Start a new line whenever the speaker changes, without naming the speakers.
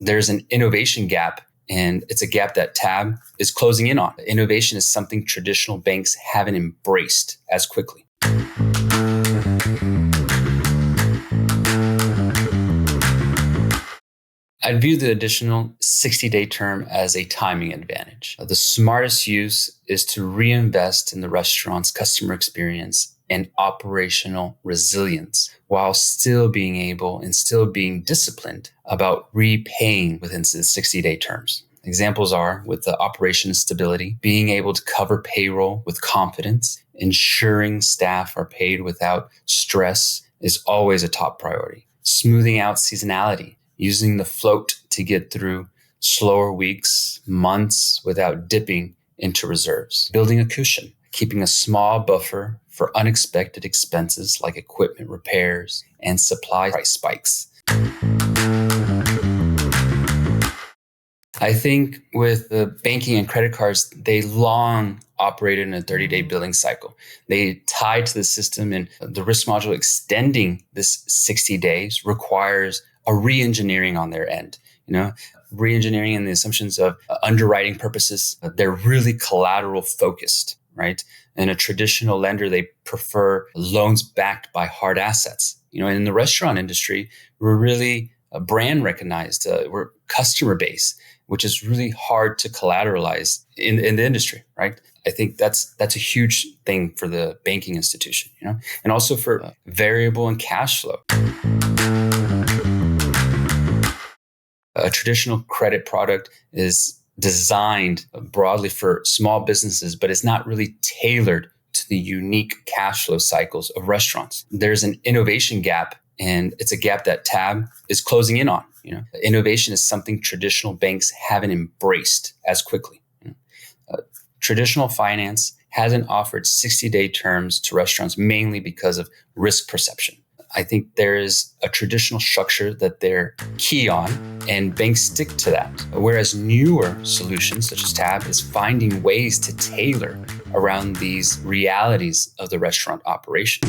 There's an innovation gap, and it's a gap that Tab is closing in on. Innovation is something traditional banks haven't embraced as quickly. I'd view the additional 60-day term as a timing advantage. The smartest use is to reinvest in the restaurant's customer experience and operational resilience while still being able and still being disciplined about repaying within the 60-day terms. Examples are with the operation stability, being able to cover payroll with confidence, ensuring staff are paid without stress is always a top priority. Smoothing out seasonality, using the float to get through slower weeks, months without dipping into reserves. Building a cushion, keeping a small buffer for unexpected expenses like equipment repairs and supply price spikes. I think with the banking and credit cards, they long operated in a 30-day billing cycle. They tied to the system, and the risk module extending this 60 days requires a re-engineering on their end. Re-engineering in the assumptions of underwriting purposes. They're really collateral focused, right? In a traditional lender, they prefer loans backed by hard assets. In the restaurant industry, we're really brand recognized. We're customer base, which is really hard to collateralize in the industry, right? I think that's a huge thing for the banking institution, and also for variable and cash flow. A traditional credit product is designed broadly for small businesses, but it's not really tailored to the unique cash flow cycles of restaurants. There's an innovation gap, and it's a gap that Tab is closing in on. Innovation is something traditional banks haven't embraced as quickly. Traditional finance hasn't offered 60-day terms to restaurants mainly because of risk perception. I think there is a traditional structure that they're key on, and banks stick to that. Whereas newer solutions, such as Tab, is finding ways to tailor around these realities of the restaurant operation.